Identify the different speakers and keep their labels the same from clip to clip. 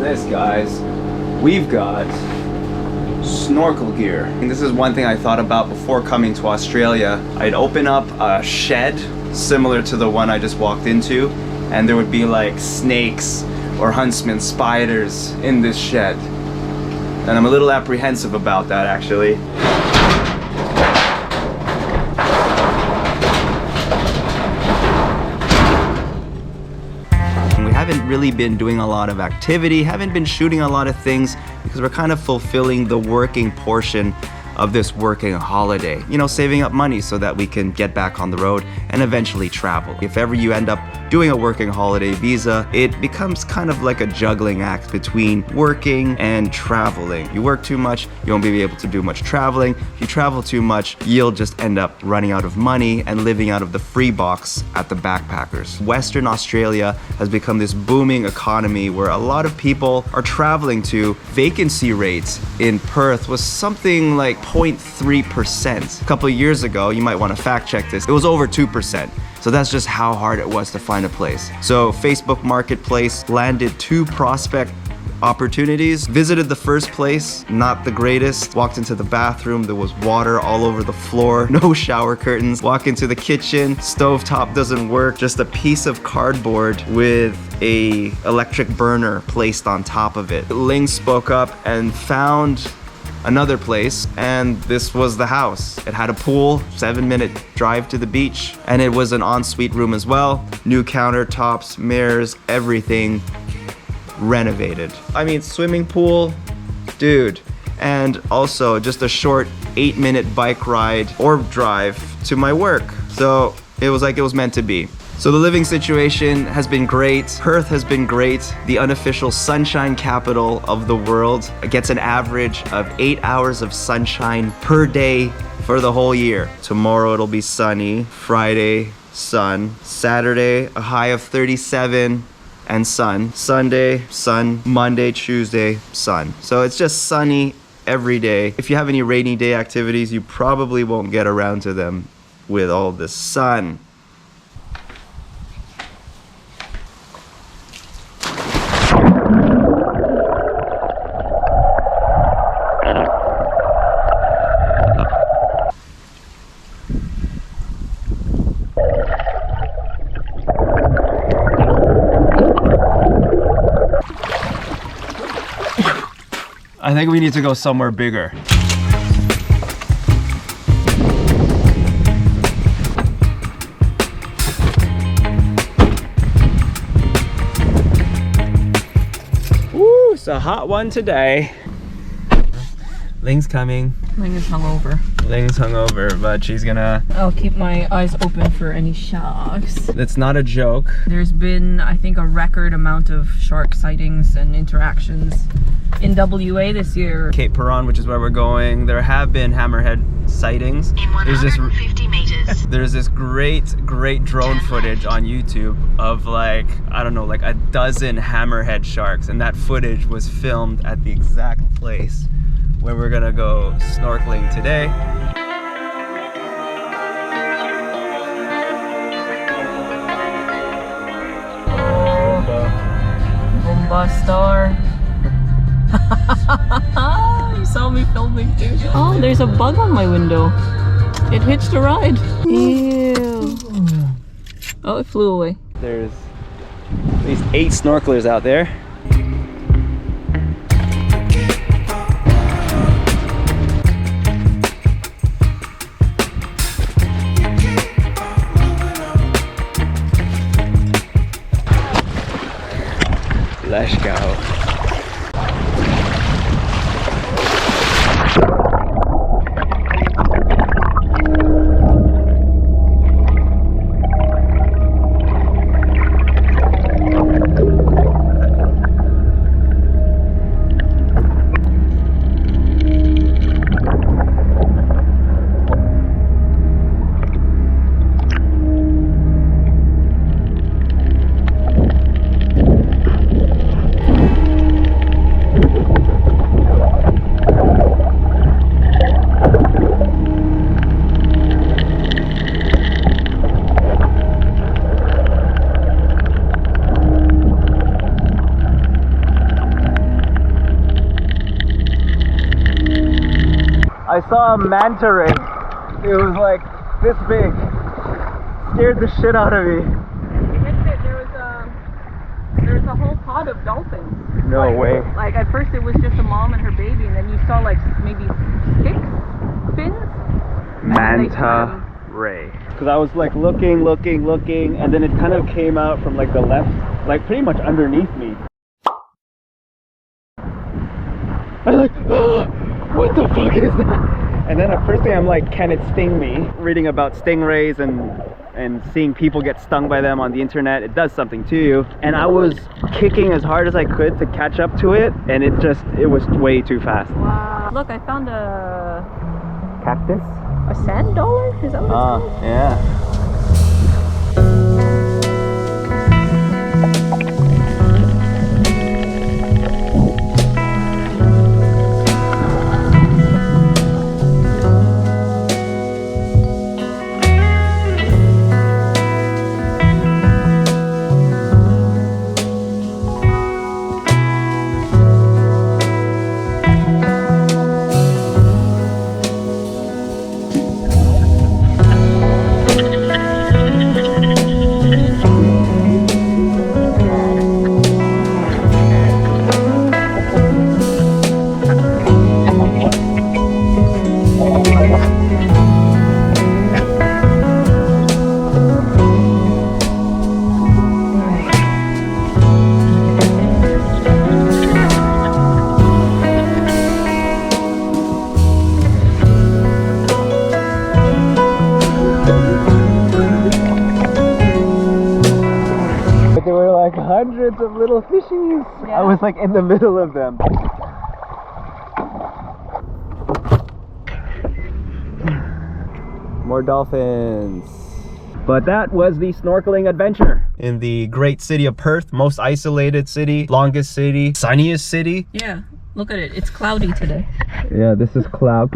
Speaker 1: this, guys. We've got snorkel gear. And this is one thing I thought about before coming to Australia. I'd open up a shed similar to the one I just walked into, and there would be like snakes or huntsman spiders in this shed. And I'm a little apprehensive about that, actually. Haven't really been doing a lot of activity, haven't been shooting a lot of things because we're kind of fulfilling the working portion of this working holiday. You know, saving up money so that we can get back on the road and eventually travel. If ever you end up doing a working holiday visa, it becomes kind of like a juggling act between working and traveling. You work too much, you won't be able to do much traveling. If you travel too much, you'll just end up running out of money and living out of the free box at the backpackers. Western Australia has become this booming economy where a lot of people are traveling to. Vacancy rates in Perth was something like 0.3%. A couple of years ago, you might want to fact check this, it was over 2%. So that's just how hard it was to find a place. So Facebook Marketplace landed 2 prospect opportunities. Visited the first place, not the greatest. Walked into the bathroom, there was water all over the floor, no shower curtains. Walk into the kitchen, stovetop doesn't work, just a piece of cardboard with a electric burner placed on top of it. Ling spoke up and found another place, and this was the house. It had a pool, 7-minute drive to the beach, and it was an ensuite room as well. New countertops, mirrors, everything renovated. I mean, swimming pool, dude. And also just a short 8-minute bike ride or drive to my work. So it was like it was meant to be. So the living situation has been great. Perth has been great. The unofficial sunshine capital of the world. It gets an average of 8 hours of sunshine per day for the whole year. Tomorrow it'll be sunny. Friday, sun. Saturday, a high of 37 and sun. Sunday, sun. Monday, Tuesday, sun. So it's just sunny every day. If you have any rainy day activities, you probably won't get around to them with all this sun. I think we need to go somewhere bigger. Woo, it's a hot one today. Ling's coming.
Speaker 2: Ling is hungover.
Speaker 1: Ling's hungover, but she's gonna...
Speaker 2: I'll keep my eyes open for any sharks.
Speaker 1: That's not a joke.
Speaker 2: There's been, I think, a record amount of shark sightings and interactions in WA this year.
Speaker 1: Cape Peron, which is where we're going, there have been hammerhead sightings.
Speaker 3: In 150 meters.
Speaker 1: There's this great drone footage on YouTube of like, I don't know, like a dozen hammerhead sharks, and that footage was filmed at the exact place where we're gonna go snorkeling today.
Speaker 2: Bomba Star. You saw me filming too. Oh, there's a bug on my window. It hitched a ride. Ew. Oh, it flew away.
Speaker 1: There's at least 8 snorkelers out there. Let's go. saw a manta ray. It was like this big. Scared the shit out of me.
Speaker 2: There was a whole pod of dolphins.
Speaker 1: No way.
Speaker 2: Like at first it was just a mom and her baby, and then you saw like maybe 6 fins.
Speaker 1: Manta ray. Because I was like looking, and then it kind of came out from like the left, like pretty much underneath me. I'm like, oh, what the fuck is that? And then at first thing I'm like, can it sting me? Reading about stingrays and seeing people get stung by them on the internet, it does something to you. And I was kicking as hard as I could to catch up to it, and it was way too fast.
Speaker 2: Wow. Look, I found a
Speaker 1: Cactus?
Speaker 2: sand dollar? Is that what it's called?
Speaker 1: Yeah. There were like hundreds of little fishies.
Speaker 2: Yeah.
Speaker 1: I was like in the middle of them. More dolphins. But that was the snorkeling adventure in the great city of Perth, most isolated city, longest city, sunniest city.
Speaker 2: Yeah. Look at it. It's cloudy today.
Speaker 1: Yeah, this is cloudy.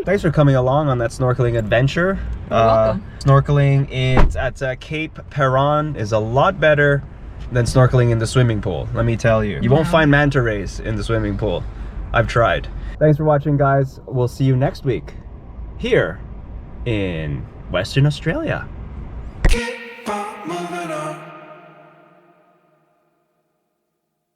Speaker 1: Thanks for coming along on that snorkeling adventure.
Speaker 2: You're welcome.
Speaker 1: Snorkeling at Cape Peron is a lot better than snorkeling in the swimming pool, let me tell you. You won't find manta rays in the swimming pool. I've tried. Thanks for watching, guys. We'll see you next week here in Western Australia.